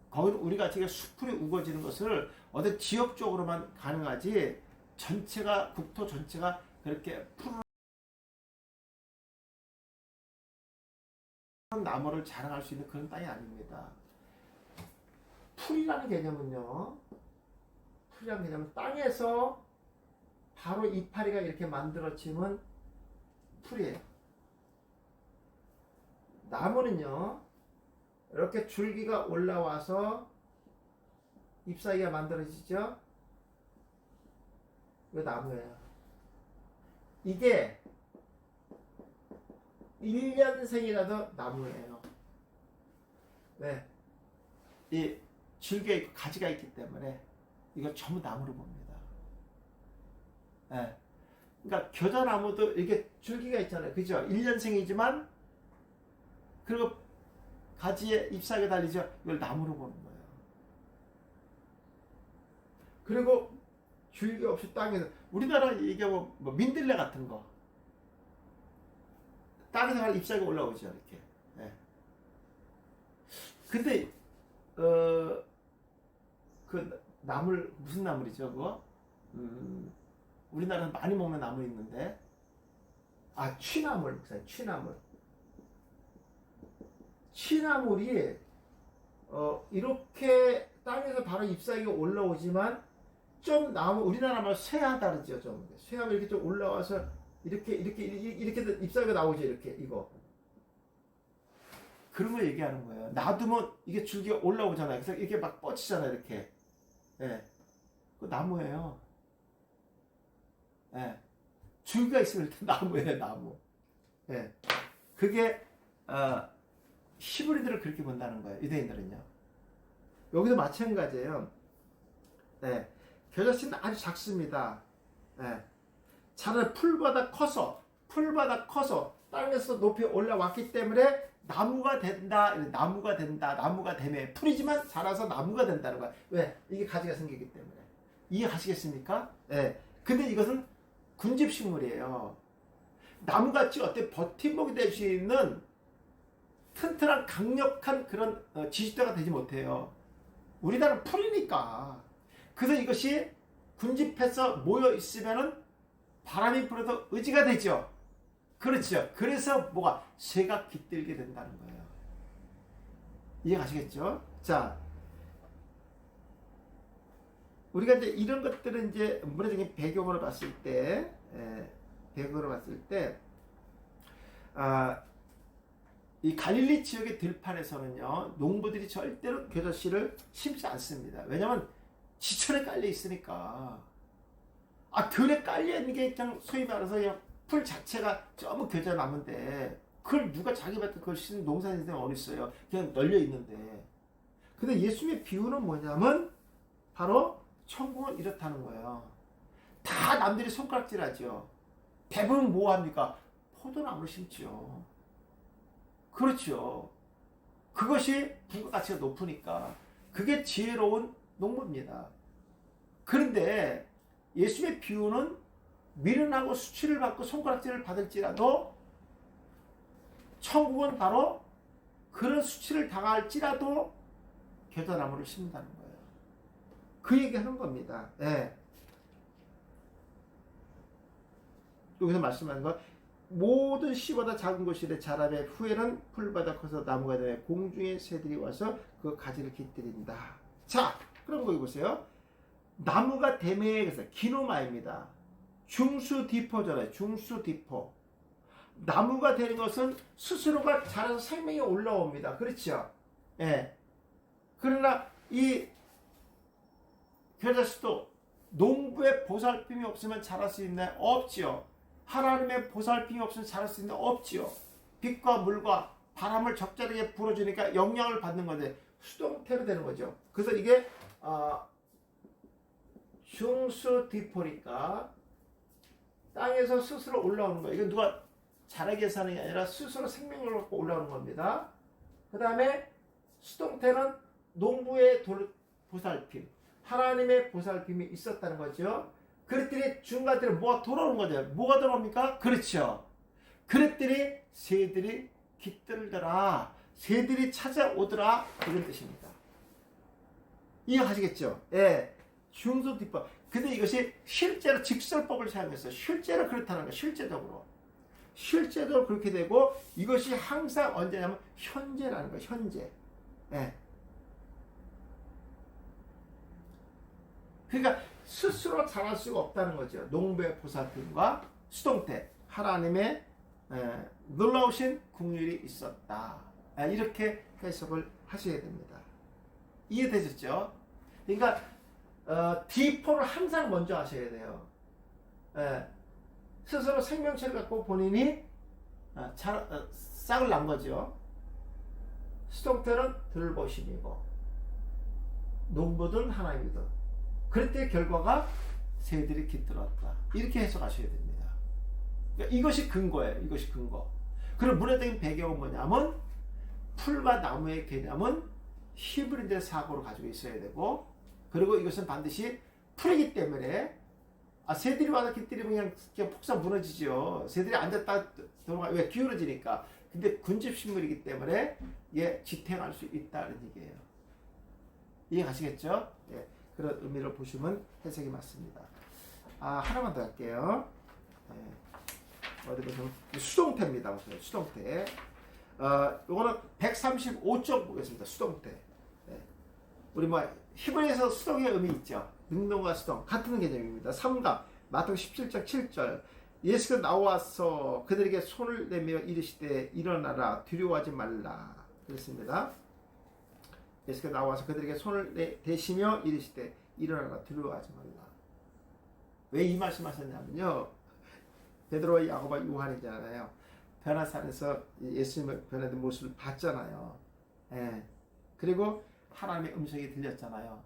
Speaker 1: 거기는 우리가 지금 수풀이 우거지는 것을 어떤 지역적으로만 가능하지 전체가 국토 전체가 그렇게 푸른 나무를 자랑할 수 있는 그런 땅이 아닙니다. 풀이라는 개념은요. 풀이라는 개념은 땅에서 바로 이파리가 이렇게 만들어지면 풀이에요. 나무는요. 이렇게 줄기가 올라와서 잎사귀가 만들어지죠. 이거 나무예요. 이게 1년생이라도 나무예요. 왜? 이 줄기가 있고 가지가 있기 때문에 이거 전부 나무로 봅니다. 그러니까 겨자나무도 이렇게 줄기가 있잖아요. 그죠? 1년생이지만 그리고 가지에 잎사귀가 달리죠. 이걸 나무로 보는 거예요. 그리고 줄기 없이 땅에서 우리나라 얘기하면 뭐 민들레 같은 거 땅에서 잎사귀가 올라오죠. 이렇게. 근데 그 나물 무슨 나물이죠? 그거? 우리나라에서 많이 먹는 나물 있는데 취나물, 취나물. 취나물이 이렇게 땅에서 바로 잎사귀가 올라오지만 좀 나무 우리나라 말 쇠하다 그러죠. 좀 쇠하면 이렇게 좀 올라와서 이렇게 잎사귀가 나오죠. 이렇게 이거 그런 거 얘기하는 거예요. 놔두면 이게 줄기가 올라오잖아요. 그래서 이렇게 막 뻗치잖아요. 이렇게 예, 그 나무예요. 예, 줄기가 있으면 일단 나무예요. 나무. 예, 그게 히브리들을 그렇게 본다는 거예요. 유대인들은요. 여기도 마찬가지예요. 예, 겨자씨는 아주 작습니다. 예, 자라는 풀보다 커서 땅에서 높이 올라왔기 때문에 나무가 된다. 나무가 되네. 풀이지만 자라서 나무가 된다는 거야. 왜? 이게 가지가 생기기 때문에. 이해하시겠습니까? 예. 근데 이것은 군집식물이에요. 나무같이 어때 버팀목이 될 수 있는 튼튼한 강력한 그런 지식대가 되지 못해요. 우리나라는 풀이니까. 그래서 이것이 군집해서 모여 있으면은 바람이 불어도 의지가 되죠. 그렇죠. 그래서 뭐가 새가 깃들게 된다는 거예요. 이해가시겠죠? 자, 우리가 이제 이런 것들은 이제 문화적인 배경으로 봤을 때, 이 갈릴리 지역의 들판에서는요, 농부들이 절대로 겨자씨를 심지 않습니다. 왜냐면 지천에 깔려 있으니까. 들에 깔려 있는 게 그냥 소위 말해서 그냥 풀 자체가 전부 겨자나무인데, 그걸 누가 자기 밭에 그걸 심는 농사짓는 사람이 어디 있어요? 그냥 널려 있는데. 근데 예수님의 비유는 뭐냐면, 바로 천국은 이렇다는 거예요. 다 남들이 손가락질하죠. 대부분 뭐 합니까? 포도나무를 심죠. 그렇죠. 그것이 부가가치가 높으니까 그게 지혜로운 농부입니다. 그런데 예수의 비유는 미련하고 수치를 받고 손가락질을 받을지라도 천국은 바로 그런 수치를 당할지라도 겨자나무를 심는다는 거예요. 그 얘기하는 겁니다. 예. 여기서 말씀하는 거 모든 씨보다 작은 것이래 자라매 후에는 풀보다 커서 나무가 되며 공중의 새들이 와서 그 가지를 깃들인다. 자, 그럼 거기 보세요. 나무가 되매 그래서 기노마입니다. 중수디포잖아요. 중수디포. 나무가 되는 것은 스스로가 자라서 생명이 올라옵니다. 그렇죠? 예. 그러나 이 겨자씨도 농부의 보살핌이 없으면 자랄 수 있나요? 없지요. 하나님의 보살핌이 없으면 자랄 수 있는 없지요. 빛과 물과 바람을 적절하게 불어주니까 영향을 받는 건데 수동태로 되는 거죠. 그래서 이게 중수디포니까 땅에서 스스로 올라오는 거예요. 이건 누가 자라게 사는 게 아니라 스스로 생명을 갖고 올라오는 겁니다. 그 다음에 수동태는 농부의 보살핌, 하나님의 보살핌이 있었다는 거죠. 그랬더니 중간대로 뭐가 돌아오는 거죠. 뭐가 돌아옵니까? 그렇죠. 그랬더니 새들이 깃들더라. 새들이 찾아오더라. 이런 뜻입니다. 이해하시겠죠? 예. 중수디포. 근데 이것이 실제로 직설법을 사용해서 실제로 그렇다는 거예요. 실제로 그렇게 되고 이것이 항상 언제냐면 현재라는 거예요. 현재. 예. 그러니까 스스로 자랄 수가 없다는 거죠. 농부의 보살핌과 수동태 하나님의 놀라우신 긍휼이 있었다. 이렇게 해석을 하셔야 됩니다. 이해되셨죠? 그러니까 디포를 항상 먼저 하셔야 돼요. 스스로 생명체를 갖고 본인이 싹을 난 거죠. 수동태는 들보심이고 농부든 하나님이든 그럴 결과가 새들이 깃들었다. 이렇게 해석하셔야 됩니다. 그러니까 이것이 근거예요. 이것이 근거. 그럼 문화적인 배경은 뭐냐면 풀과 나무의 개념은 히브리들의 사고를 가지고 있어야 되고 그리고 이것은 반드시 풀이기 때문에 새들이 와서 깃들이면 그냥 폭삭 무너지죠. 새들이 앉았다 들어가 왜 기울어지니까. 근데 군집식물이기 때문에 지탱할 수 있다는 얘기예요. 이해 가시겠죠? 예. 그런 의미로 보시면 해석이 맞습니다. 하나만 더 할게요. 어디 보면 수동태입니다. 수동태. 요거는 135쪽 보겠습니다. 수동태. 네. 우리 뭐 히브리에서 수동의 의미 있죠. 능동과 수동 같은 개념입니다. 3강 마태복음 17장 7절 예수가 나와서 그들에게 손을 내밀어 이르시되 일어나라 두려워하지 말라 그랬습니다. 예수가 나와서 그들에게 손을 대시며 이르시되 일어나라 두려워하지 말라. 왜 이 말씀하셨냐면요. 베드로와 야고보와 요한이잖아요. 변화산에서 예수님의 변화된 모습을 봤잖아요. 예. 그리고 하나님의 음성이 들렸잖아요.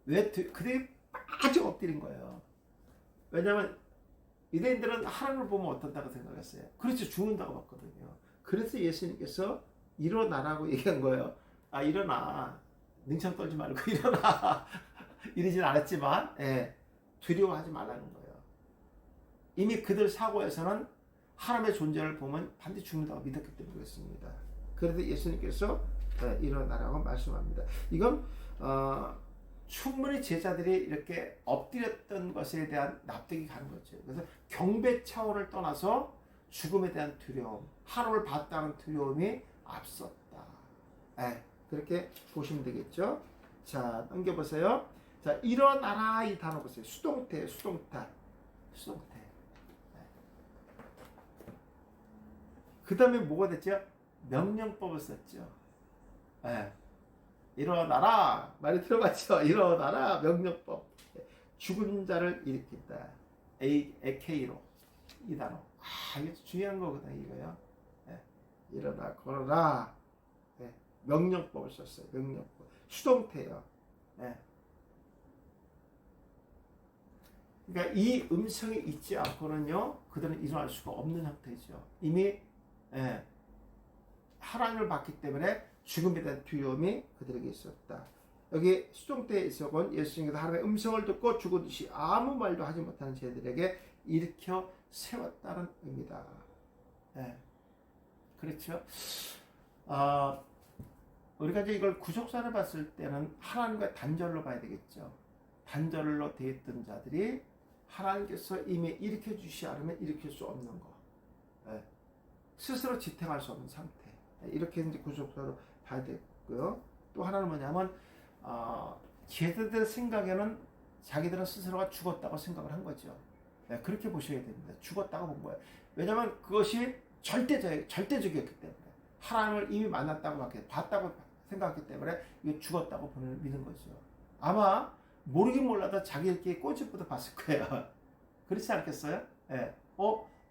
Speaker 1: 왜 그들이 아주 엎드린 거예요. 왜냐하면 유대인들은 하나님을 보면 어떻다고 생각했어요. 그렇죠. 죽는다고 봤거든요. 그래서 예수님께서 일어나라고 얘기한 거예요. 아 일어나. 능청 떨지 말고 일어나. 이러진 않았지만 두려워하지 말라는 거예요. 이미 그들 사고에서는 하나님의 존재를 보면 반드시 죽는다고 믿었기 때문에 그렇습니다. 그래서 예수님께서 일어나라고 말씀합니다. 이건 충분히 제자들이 이렇게 엎드렸던 것에 대한 납득이 가는 거죠. 그래서 경배 차원을 떠나서 죽음에 대한 두려움, 하나님을 봤다는 두려움이 앞섰다. 그렇게 보시면 되겠죠. 자, 넘겨보세요. 자, 일어나라 이 단어 보세요. 수동태, 수동태. 그 다음에 뭐가 됐죠? 명령법을 썼죠. 일어나라 말이 들어봤죠. 일어나라 명령법. 죽은 자를 일으킨다. AK로 이 단어. 이게 중요한 거거든요. 이거요. 일어나 걸어라. 명령법을 썼어요. 명령법. 수동태요. 그러니까 이 음성이 있지 않고는요, 그들은 일어날 수가 없는 형태죠. 이미 하나님을 봤기 때문에 죽음에 대한 두려움이 그들에게 있었다. 여기 수동태에 있어본 예수님께서 하나님의 음성을 듣고 죽었듯이 아무 말도 하지 못하는 제들에게 일으켜 세웠다는 의미다. 그렇죠. 우리가 이제 이걸 구속사를 봤을 때는 하나님과 단절로 봐야 되겠죠. 단절로 되어 있던 자들이 하나님께서 이미 일으켜 주시지 않으면 일으킬 수 없는 거. 스스로 지탱할 수 없는 상태. 이렇게 이제 구속사로 봐야 되고요. 또 하나는 뭐냐면, 제자들 생각에는 자기들은 스스로가 죽었다고 생각을 한 거죠. 그렇게 보셔야 됩니다. 죽었다고 본 거예요. 왜냐하면 그것이 절대적이었기 때문에. 하나님을 이미 만났다고 봤다고 생각했기 때문에 이거 죽었다고 믿는 거죠. 아마 모르긴 몰라도 자기들끼리 꼬집부터 봤을 거예요. 그렇지 않겠어요?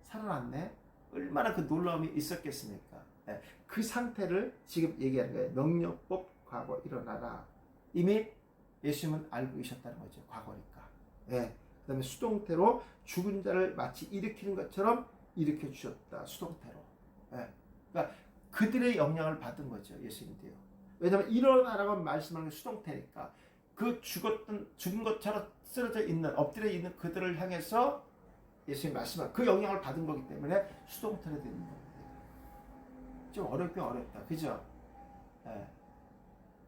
Speaker 1: 살아났네. 얼마나 그 놀라움이 있었겠습니까? 그 상태를 지금 얘기하는 거예요. 명령법 과거 일어나라. 이미 예수님은 알고 계셨다는 거죠. 과거니까. 그 다음에 수동태로 죽은 자를 마치 일으키는 것처럼 일으켜 주셨다. 수동태로. 그러니까 그들의 영향을 받은 거죠. 예수님도요. 왜냐하면 일어나라고 말씀하는 게 수동태니까. 그 죽은 것처럼 쓰러져 있는, 엎드려 있는 그들을 향해서 예수님 말씀한 그 영향을 받은 거기 때문에 수동태로 되는 겁니다. 좀 어렵긴 어렵다. 그죠?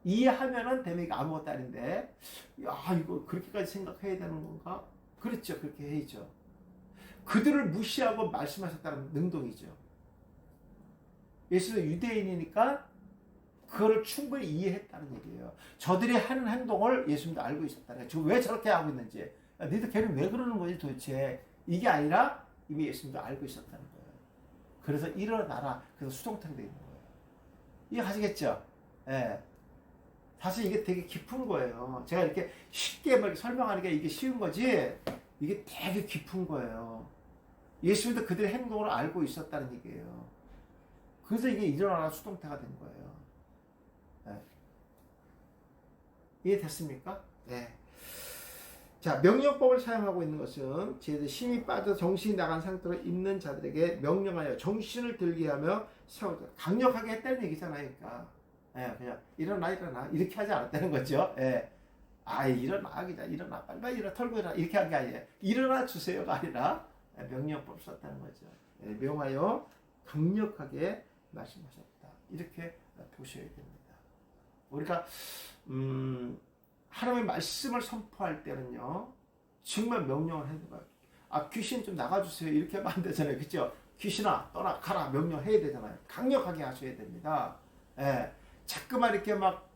Speaker 1: 이해하면은 되면 아무것도 아닌데, 이거 그렇게까지 생각해야 되는 건가? 그렇죠. 그렇게 해야죠. 그들을 무시하고 말씀하셨다는 능동이죠. 예수는 유대인이니까 그거를 충분히 이해했다는 얘기예요. 저들이 하는 행동을 예수님도 알고 있었다는 거예요. 지금 왜 저렇게 하고 있는지. 너희들 걔는 왜 그러는 거지 도대체. 이게 아니라 이미 예수님도 알고 있었다는 거예요. 그래서 일어나라. 그래서 수동태로 되어 있는 거예요. 이해하시겠죠? 사실 이게 되게 깊은 거예요. 제가 이렇게 쉽게 설명하니까 이게 쉬운 거지, 이게 되게 깊은 거예요. 예수님도 그들의 행동을 알고 있었다는 얘기예요. 그래서 이게 일어나라 수동태가 된 거예요. 이해됐습니까? 자, 명령법을 사용하고 있는 것은 제들 힘이 빠져 정신이 나간 상태로 있는 자들에게 명령하여 정신을 들게 하며 세우자. 강력하게 했다는 얘기잖아요. 그러니까 그냥 일어나 이렇게 하지 않았다는 거죠. 일어나 그냥 일어나 빨리 일어나 털고 일어나 이렇게 한 게 아니에요. 일어나 주세요가 아니라 명령법 썼다는 거죠. 명하여 강력하게 말씀하셨다. 이렇게 보셔야 됩니다. 우리가 하나님의 말씀을 선포할 때는요, 정말 명령을 해야 돼요. 귀신 좀 나가주세요. 이렇게 하면 안 되잖아요. 그죠? 귀신아 떠나 가라 명령해야 되잖아요. 강력하게 하셔야 됩니다. 예, 자꾸만 이렇게 막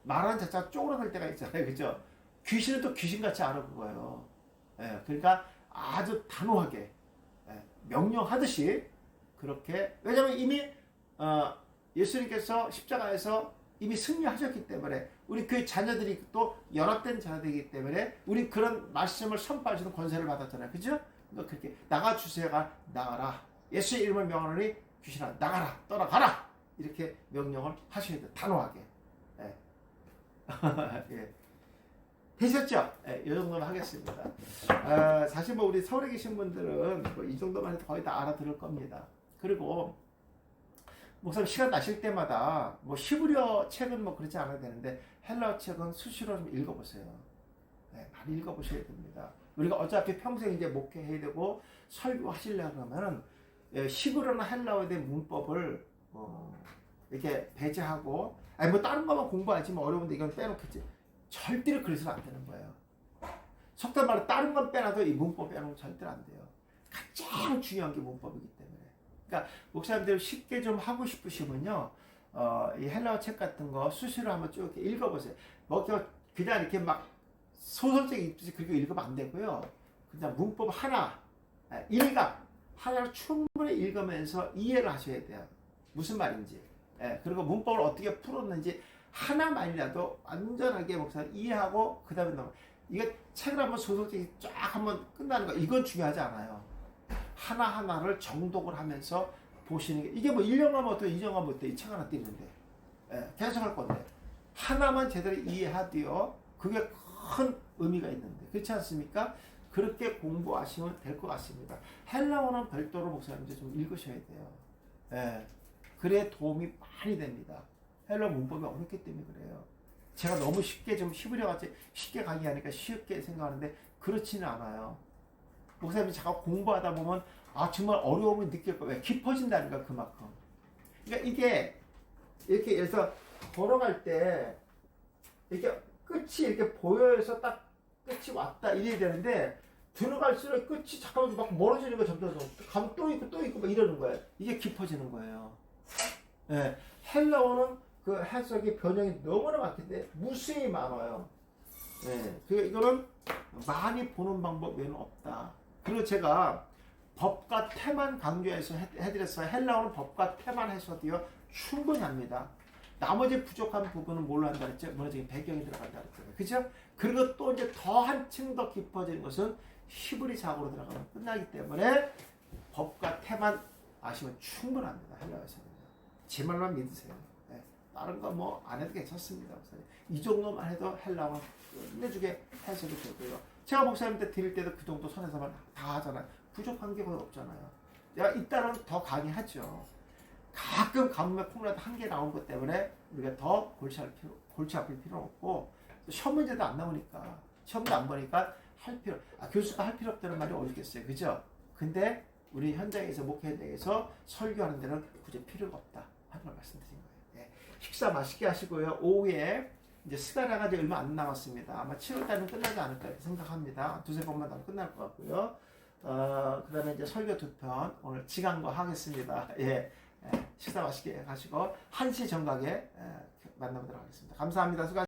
Speaker 1: 말하는 자체가 쪼그라들 때가 있잖아요. 그죠? 귀신은 또 귀신같이 알아보고요. 예, 그러니까 아주 단호하게 명령하듯이 그렇게, 왜냐하면 이미 예수님께서 십자가에서 이미 승리하셨기 때문에 우리 교회 자녀들이 또 연합된 자녀들이기 때문에 우리 그런 말씀을 선포할 수 있는 권세를 받았잖아요. 그죠? 그러니까 그렇게 나가주세요가 나가라. 예수의 이름을 명하노니 귀신아 나가라 떠나가라 이렇게 명령을 하셔야 돼요. 단호하게. 예. 예. 되셨죠? 예, 이 정도만 하겠습니다. 사실 뭐 우리 서울에 계신 분들은 뭐이 정도만 해도 거의 다 알아들을 겁니다. 그리고 목사님 시간 나실 때마다 뭐 히브리어 책은 뭐 그렇지 않아도 되는데 헬라어 책은 수시로 좀 읽어보세요. 네, 많이 읽어보셔야 됩니다. 우리가 어차피 평생 이제 목회해야 되고 설교하시려고 그러면은 히브리어나 헬라어에 대한 문법을 이렇게 배제하고, 아니 뭐 다른 거만 공부하지 뭐 어려운데 이건 빼놓겠지. 절대로 그래서는 안 되는 거예요. 속된 말로 다른 건 빼놔도 이 문법 빼놓으면 절대로 안 돼요. 가장 중요한 게 문법이기 때문에. 그러니까 목사님들 쉽게 좀 하고 싶으시면요, 이 헬라어 책 같은 거 수시로 한번 쭉 이렇게 읽어보세요. 뭐 그냥 이렇게 막 소설책 읽듯이 그렇게 읽으면 안 되고요. 그냥 문법 하나, 일각 하나를 충분히 읽으면서 이해를 하셔야 돼요. 무슨 말인지. 그리고 문법을 어떻게 풀었는지 하나만이라도 완전하게 목사님 이해하고 그 다음에 넘어. 이게 책을 한번 소설책이 쫙 한번 끝나는 거 이건 중요하지 않아요. 하나하나를 정독을 하면서 보시는 게, 이게 뭐 1년 가면 어때 2년 가면 어때 이 책 하나 띄는데 계속 할 건데 하나만 제대로 이해하디요 그게 큰 의미가 있는데 그렇지 않습니까? 그렇게 공부하시면 될 것 같습니다. 헬라어는 별도로 목사님들 좀 읽으셔야 돼요. 그래 도움이 많이 됩니다. 헬라어 문법이 어렵기 때문에 그래요. 제가 너무 쉽게 좀 히브리어 같이 쉽게 강의하니까 쉽게 생각하는데 그렇지는 않아요. 목사님이 자꾸 공부하다 보면 정말 어려움을 느낄 거예요. 깊어진다니까 그만큼. 그러니까 이게 이렇게 해서 걸어갈 때 이렇게 끝이 이렇게 보여서 딱 끝이 왔다 이래야 되는데 들어갈수록 끝이 잠깐만 막 멀어지는 거 점점 가면 또 있고 막 이러는 거예요. 이게 깊어지는 거예요. 헬라어는 그 해석이 변형이 너무나 많긴데 무수히 많아요. 이거는 많이 보는 방법 외에는 없다. 그리고 제가 법과 태만 강조해서 해드렸어요. 헬라어는 법과 태만 해서도요 충분히 합니다. 나머지 부족한 부분은 뭘로 한다 그랬죠? 문화적인 배경이 들어간다 그랬잖아요. 그죠? 그리고 또 이제 더 한층 더 깊어지는 것은 히브리 사고로 들어가면 끝나기 때문에 법과 태만 아시면 충분합니다. 헬라어에서는요. 제 말만 믿으세요. 다른 거 뭐 안 해도 괜찮습니다. 이 정도만 해도 헬라어는 끝내주게 해석이 되고요. 제가 목사님한테 드릴 때도 그 정도 선에서만 다 하잖아요. 부족한 게 거의 없잖아요. 내가 이따는 더 강의하죠. 가끔 가뭄에 콩나도 한 개 나온 것 때문에 우리가 더 골치 아플 필요는 없고, 시험 문제도 안 나오니까, 시험도 안 보니까 할 필요, 교수가 할 필요 없다는 말이 어디겠어요. 그죠? 근데 우리 현장에서, 목회 현장에서 설교하는 데는 굳이 필요가 없다 하는 걸 말씀드린 거예요. 식사 맛있게 하시고요. 오후에 이제 스가랴가 이제 얼마 안 남았습니다. 아마 7월달은 끝나지 않을까 생각합니다. 두세 번만 더 끝날 것 같고요. 그 다음에 이제 설교 2편 오늘 지강과 하겠습니다. 식사 맛있게 하시고 1시 정각에 만나보도록 하겠습니다. 감사합니다. 수고하셨습니다.